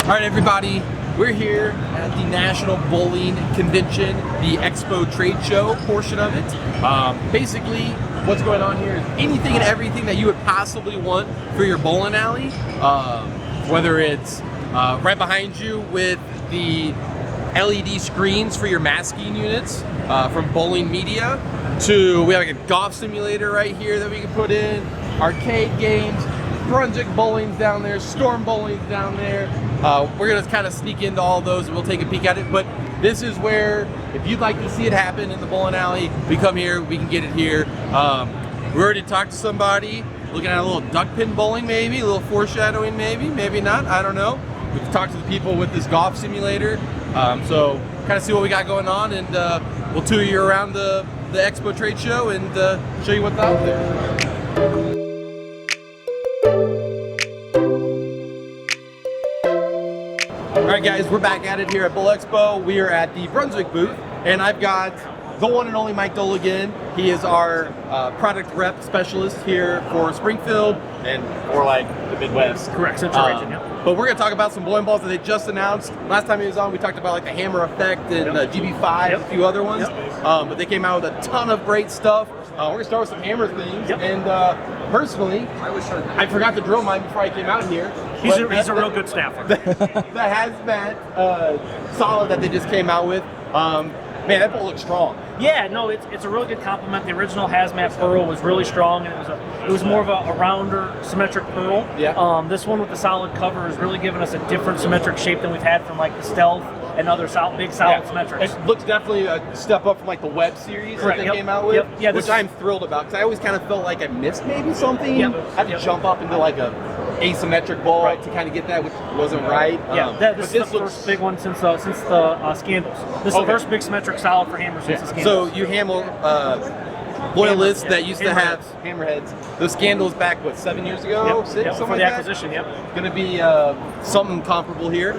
All right, everybody, we're here at the National Bowling Convention, the Expo trade show portion of it. Basically, what's going on here is anything and everything that you would possibly want for your bowling alley, whether it's right behind you with the LED screens for your masking units from Bowling Media, to we have like a golf simulator right here that we can put in, arcade games, Brunswick bowling's down there, Storm bowling's down there. We're gonna kind of sneak into all those and we'll take a peek at it, but this is where, if you'd like to see it happen in the bowling alley, we come here, we can get it here. We already talked to somebody, looking at a little duck pin bowling maybe, a little foreshadowing maybe, maybe not, I don't know. We've talked to the people with this golf simulator, so kind of see what we got going on, and we'll tour you around the Expo trade show and show you what's out there. Alright guys, we're back at it here at Bowl Expo. We are at the Brunswick booth, and I've got the one and only Mike Dole again. He is our product rep specialist here for Springfield and for like the Midwest. Correct, Central region, yeah. But we're going to talk about some bowling balls that they just announced. Last time he was on, we talked about like the Hammer Effect and GB5, a few other ones. But they came out with a ton of great stuff. We're going to start with some hammer things. And personally, I forgot to drill mine before I came out here. He's a real good staffer. The hazmat solid that they just came out with, man, that bowl looks strong. Yeah, no, it's a really good compliment. The original hazmat pearl was really strong, and it was more of a rounder, symmetric pearl. Yeah. This one with the solid cover is really giving us a different symmetric shape than we've had from like the Stealth and other big solid symmetrics. It looks definitely a step up from like the Web series that they came out with, which I'm thrilled about, because I always kind of felt like I missed maybe something. I had to jump up into like a asymmetric ball to kind of get that, which wasn't right. This is the first big one since the Scandals. This is the first big symmetric solid for hammers since the Scandals. So you handle loyalists that used to have hammerheads. Those Scandals back, what, 7 years ago? 6, something for like the that? acquisition, Going to be something comparable here.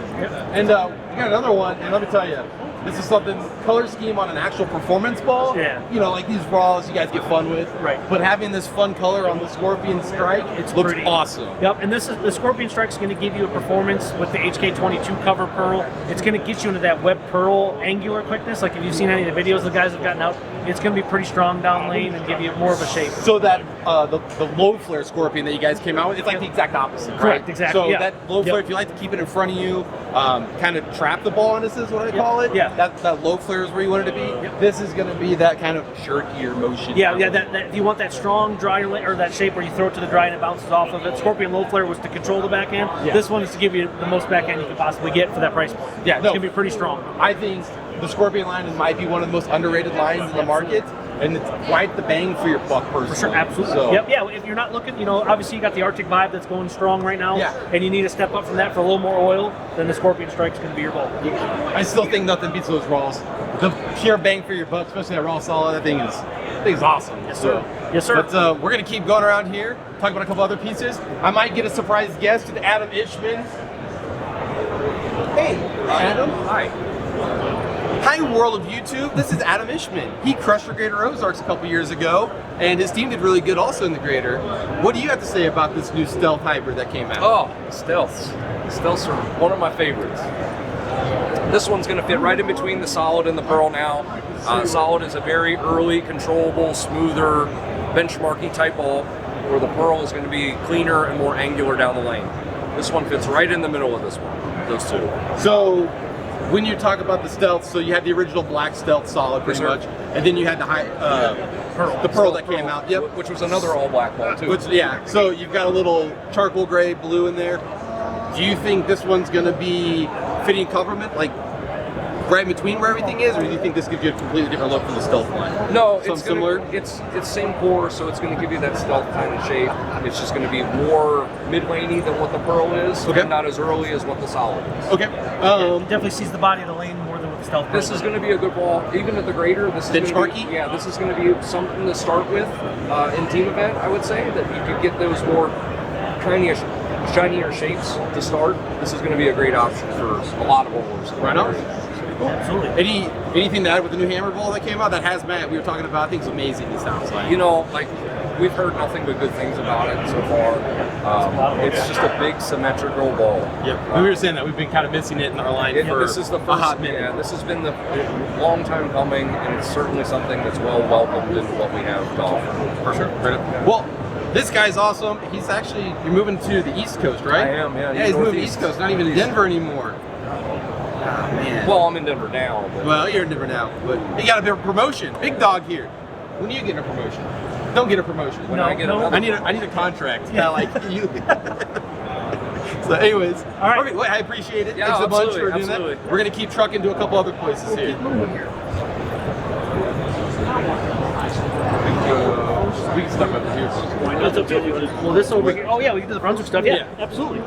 And we got another one, and let me tell you, this is something, color scheme on an actual performance ball. You know, like these raws you guys get fun with. But having this fun color on the Scorpion Strike, it looks awesome. And this is the Scorpion Strike is going to give you a performance with the HK22 cover pearl. It's going to get you into that web pearl angular quickness. Like if you've seen any of the videos the guys have gotten out, it's going to be pretty strong down lane and give you more of a shape. So that the low flare Scorpion that you guys came out with, it's like the exact opposite, Correct, exactly. So that low flare, if you like to keep it in front of you, kind of trap the ball on this is what I call it. That low flare is where you want it to be. This is going to be that kind of jerkier motion. That you want that strong dry or that shape where you throw it to the dry and it bounces off of it. Scorpion low flare was to control the backhand. This one is to give you the most backhand you could possibly get for that price point. It's going to be pretty strong. I think the Scorpion line might be one of the most underrated lines in the market, and it's quite the bang for your buck personally. For sure, absolutely. So. If you're not looking, obviously you got the Arctic Vibe that's going strong right now, and you need to step up from that for a little more oil, then the Scorpion Strike's going to be your ball. I still think nothing beats those raws. The pure bang for your buck, especially that raw solid, that thing is awesome. Yes, sir. Yes, sir. But we're going to keep going around here, talk about a couple other pieces. I might get a surprise guest with Adam Ishman. Hey, Adam. Hi. Hi, world of YouTube. This is Adam Ishman. He crushed for Greater Ozarks a couple years ago, and his team did really good also in the Greater. What do you have to say about this new Stealth hybrid that came out? Oh, Stealths. Stealths are one of my favorites. This one's going to fit right in between the solid and the pearl now. Solid is a very early, controllable, smoother, benchmarky type ball, where the pearl is going to be cleaner and more angular down the lane. This one fits right in the middle of this one, those two. So, when you talk about the Stealth, so you had the original black Stealth solid pretty much, and then you had the pearl that came out, which was another all black ball too. So you've got a little charcoal gray, blue in there. Do you think this one's going to be fitting complement, like right in between where everything is, or do you think this gives you a completely different look from the Stealth line? No, it's similar. It's same core, so it's going to give you that Stealth kind of shape. It's just going to be more mid-laney than what the pearl is, and not as early as what the solid is. It definitely sees the body of the lane more than what the Stealth. This is going to be a good ball, even at the Greater. This is benchmarky. This is going to be something to start with in team event. I would say that you could get those more shinier shapes to start. This is going to be a great option for a lot of bowlers. Right on. Cool. Absolutely. Anything to add with the new hammer ball that came out? That hazmat we were talking about, I think is amazing. It sounds like. Like we've heard nothing but good things about it so far. It's just a big symmetrical ball. Yep. We were saying that we've been kind of missing it in our line for this is the a first, hot minute. yeah, this has been the long time coming, and it's certainly something that's well welcomed into what we have to offer. For sure. Well, this guy's awesome. He's actually, you're moving to the East Coast, right? I am, yeah. Yeah, he's moving to the East Coast, not even in Denver anymore. Ah, man. Well, I'm in Denver now. But Well, you're in Denver now, but you got a big promotion. Big dog here. When are you getting a promotion? Don't get a promotion. when I get another, I need a contract. Yeah, like you. So, anyways, All right. Okay, well, I appreciate it. Yeah, Thanks a bunch absolutely, for doing absolutely. that. We're gonna keep trucking to a couple other places here. We can stop over here. That's okay. Well, this over here. Oh yeah, we can do the Brunswick stuff. Yeah, Yeah. absolutely.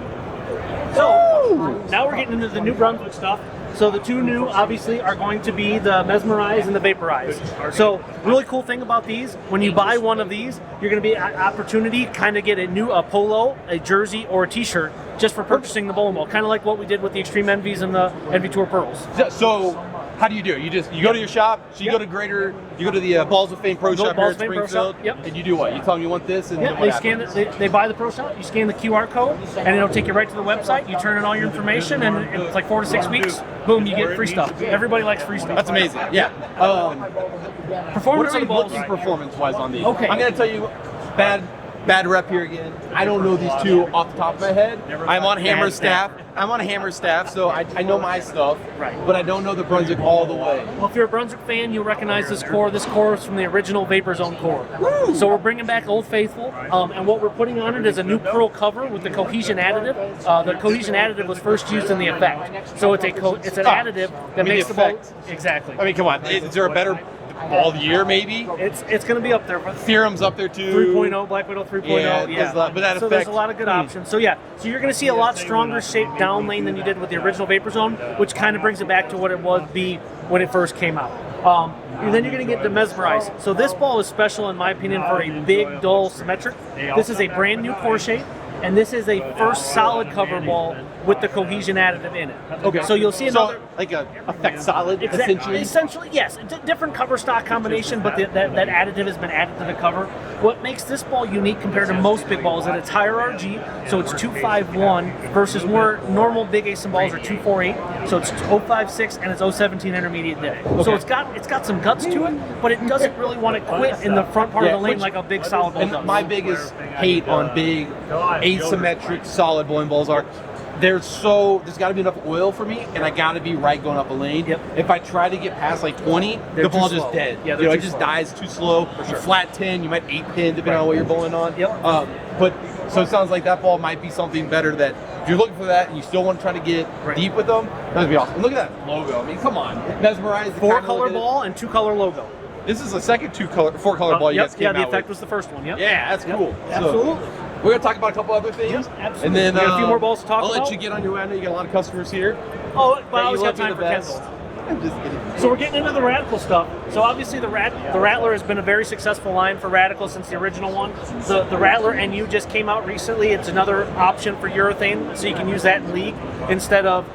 So now we're getting into the new Brunswick stuff. So the two new, obviously, are going to be the Mesmerize and the Vaporize. So really cool thing about these, when you buy one of these, you're going to be an opportunity to kind of get a polo, a jersey, or a T-shirt just for purchasing the bowling ball. Kind of like what we did with the Extreme Envies and the Envy Tour Pearls. So, how do you do it? You go to your shop. So you go to you go to the Balls of Fame Pro Shop here Balls at of Fame Pro Springfield. Shop, yep. And you do what? You tell them you want this, and Yeah, then they what scan happens? it. They buy the Pro Shop. You scan the QR code, and it'll take you right to the website. You turn in all your information, and it's like 4 to 6 weeks. Boom, you get free stuff. Everybody likes free stuff. That's amazing. Yeah. What Performance are of we the balls. looking performance-wise on these? Okay. I'm going to tell you, bad rep here again. I don't know these two off the top of my head. I'm on Hammer staff. I'm on Hammer staff, so I know my stuff. Right. But I don't know the Brunswick all the way. Well, if you're a Brunswick fan, you'll recognize this core. This core is from the original Vapor Zone core. So we're bringing back Old Faithful, and what we're putting on it is a new pearl cover with the cohesion additive. The cohesion additive was first used in the effect, so it's an additive that makes the ball effect. exactly. I mean, come on. Is there a better ball of the year, maybe? It's going to be up there. Theorem's up there, too. 3.0, Black Widow 3.0. Yeah, Yeah, but that so there's effect- a lot of good options. So yeah, so you're going to see a lot stronger shaped down lane than you did with the original Vapor Zone, which kind of brings it back to what it would be when it first came out. And then you're going to get the Mesmerize. So this ball is special, in my opinion, for a big, dull, symmetric. This is a brand new core shape, and this is a first solid cover ball with the cohesion additive in it. Okay. So you'll see another. Like a effect solid, Essentially, essentially? yes. It's a different cover stock combination, but that additive has been added to the cover. What makes this ball unique compared to most big balls is that it's higher RG, so it's 251 versus more normal big ASIM balls are 248. So it's 056 and it's 017 intermediate dip. So it's got some guts to it, but it doesn't really want to quit in the front part of the lane like a big solid ball does. And my biggest hate on big asymmetric solid bowling balls are there's got to be enough oil for me, and I got to be right going up a lane. Yep. If I try to get past like 20, the ball's too just slow. dead. Yeah, it they're just too dies too slow. sure. Flat 10, you might 8 pin depending on what you're bowling on. Yep. But so it sounds like that ball might be something better that if you're looking for that and you still want to try to get deep with them, that'd be awesome. And look at that logo. I mean, come on, mesmerized. 4-color ball and 2-color logo. This is the second 4-color ball you Yep, guys came yeah, out the effect with. was the first one. Yep. Yeah, that's cool. Absolutely. So, we're going to talk about a couple other things. Yep, absolutely. And then We got a few more balls to talk I'll about. let you get on your way. I know you got a lot of customers here. Oh, but I You always love got me time the for best. Kendall. I'm just kidding. So we're getting into the Radical stuff. So obviously the Rattler has been a very successful line for Radical since the original one. The Rattler NU just came out recently. It's another option for urethane, so you can use that in league instead of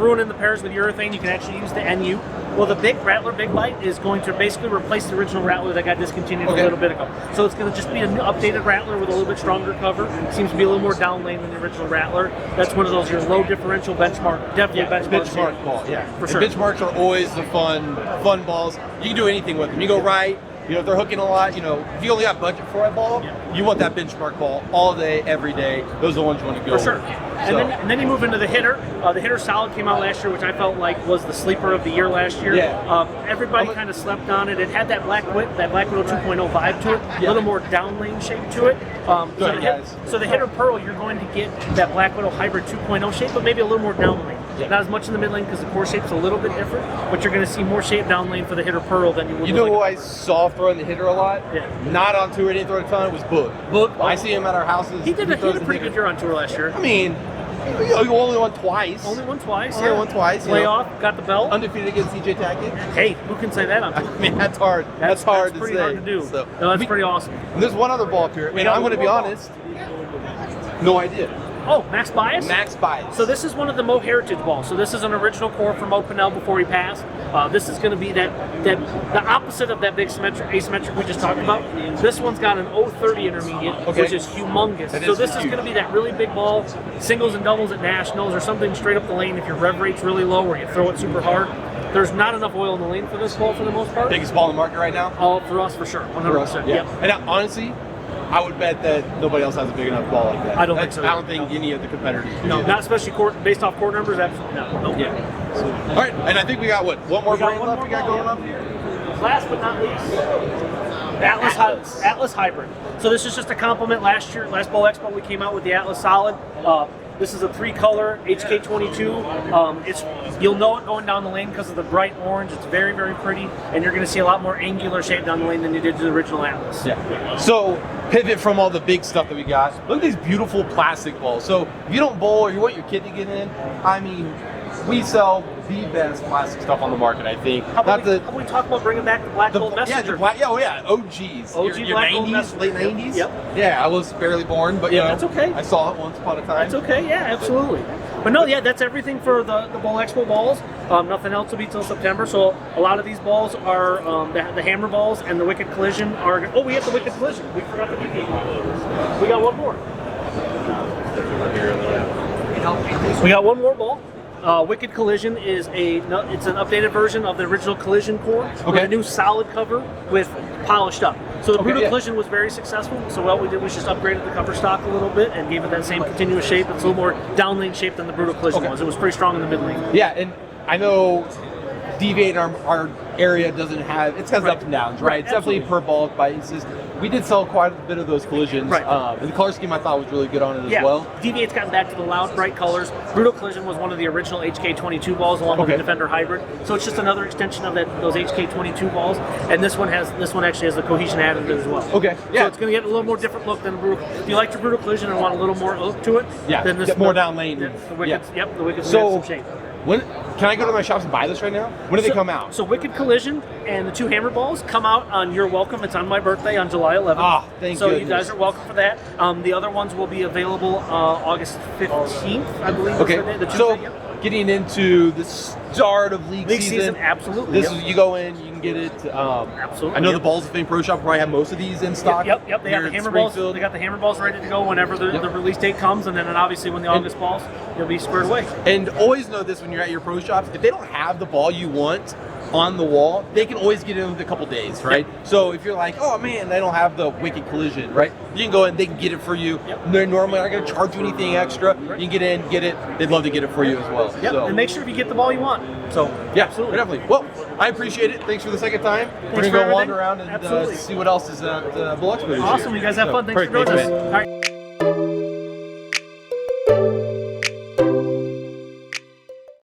ruining the pairs with urethane. You can actually use the NU. Well, the big Rattler Big Bite is going to basically replace the original Rattler that got discontinued a little bit ago. So it's going to just be a new updated Rattler with a little bit stronger cover. Seems to be a little more down lane than the original Rattler. That's one of those your low differential benchmark, definitely Benchmark ball, yeah. For And sure. benchmarks are always the fun balls. You can do anything with them. You go right. If they're hooking a lot, if you only got budget for a ball, you want that benchmark ball all day, every day. Those are the ones you want to go For sure. with. And then you move into the hitter. The hitter solid came out last year, which I felt like was the sleeper of the year last year. Yeah. Everybody kind of slept on it. It had that Black Widow 2.0 vibe to it, a little more down lane shape to it. So the hitter Pearl, you're going to get that Black Widow hybrid 2.0 shape, but maybe a little more down lane. Not as much in the mid lane because the core shape's a little bit different, but you're going to see more shape down lane for the hitter Pearl than you would. You know who I saw throwing the hitter a lot? Yeah. Not on tour, didn't throw it a ton. It was Book. I see him at our houses. He did a throws the pretty hitter. good year on tour last year. I mean, you only won twice. Only won twice. Only won twice. Playoff, got the belt. Undefeated against CJ Tackett. Hey, who can say that on tour? I mean, that's hard. That's hard to pretty say. hard to do. So, No, that's pretty awesome. and there's one other ball up here. And I'm going to be honest, no idea. Oh, Max Bias? Max Bias. So this is one of the Mo Heritage balls. So this is an original core from Mo Pinnell before he passed. This is going to be the opposite of that big asymmetric we just talked about. This one's got an 030 intermediate, which is humongous. So this is going to be that really big ball, singles and doubles at nationals, or something straight up the lane if your rev rate's really low or you throw it super hard. There's not enough oil in the lane for this ball for the most part. Biggest ball in the market right now? For us, for sure. 100%. For us, yeah. Yep. And honestly, I would bet that nobody else has a big enough ball like that. I don't think so. I don't think any of the competitors do. No, not especially based off court numbers. Absolutely not. Nope. Yeah. So, all right, and I think we got what? One more brain left we got going up? Last but not least, Atlas Hybrid. So this is just a compliment. Last Bowl Expo, we came out with the Atlas Solid. This is a 3-color HK22. You'll know it going down the lane because of the bright orange. It's very, very pretty, and you're going to see a lot more angular shape down the lane than you did to the original Atlas. Yeah. So pivot from all the big stuff that we got. Look at these beautiful plastic balls. So if you don't bowl or you want your kid to get in, I mean, we sell the best plastic stuff on the market, I think. How about we talk about bringing back the Black Gold Messenger? OGs. OG your Black Gold 90s, Messenger. late 90s? Yep. Yeah, I was barely born, but that's okay. I saw it once upon a time. That's okay, yeah, absolutely. But no, yeah, that's everything for the Bowl Expo balls. Nothing else will be till September. So a lot of these balls are the hammer balls, and the Wicked Collision are. Oh, we have the Wicked Collision. We forgot the Wicked. We got one more. We got one more ball. Wicked Collision is it's an updated version of the original Collision core with a new solid cover with polished up. So the Brutal Collision was very successful. So what we did was just upgraded the cover stock a little bit and gave it that same continuous shape. It's a little more down lane shape than the Brutal Collision was. It was pretty strong in the mid lane. Yeah, and I know Deviate in our area doesn't have, it has ups and downs, right? It's definitely per ball biases. We did sell quite a bit of those collisions. Right. And the color scheme I thought was really good on it as well. Deviate's gotten back to the loud, bright colors. Brutal Collision was one of the original HK22 balls along with the Defender Hybrid. So it's just another extension of those HK22 balls. And this one actually has the cohesion added as well. Okay. Yeah. So it's going to get a little more different look than Brutal. If you like your Brutal Collision and want a little more look to it, then this more down lane. The Wicked, the Wicked so, shape. Can I go to my shops and buy this right now? When do they come out? So Wicked Collision and the 2 hammer balls come out on You're Welcome. It's on my birthday on July 11th. Ah, thank you. So you guys are welcome for that. The other ones will be available August 15th, I believe. Okay. The Tuesday, so getting into the start of league season, absolutely. This is, you go in, you can get it. Absolutely. I know the Balls of Fame Pro Shop probably have most of these in stock. Yep. They have the hammer balls. They got the hammer balls ready to go whenever the release date comes, and then obviously when the August balls, you'll be squared away. And always know this when you're at your pro shops: if they don't have the ball you want on the wall, they can always get in with a couple days, right? So if you're like, oh man, they don't have the Wicked Collision, right? You can go in, they can get it for you. They're normally not going to charge you anything extra. You can get in, get it. They'd love to get it for you as well. So. And make sure you get the ball you want. So absolutely, definitely. Well, I appreciate it. Thanks for the second time. We're gonna go wander around and see what else is at Bowl Expo this year. Awesome, you guys have fun. Thanks for joining us. All right.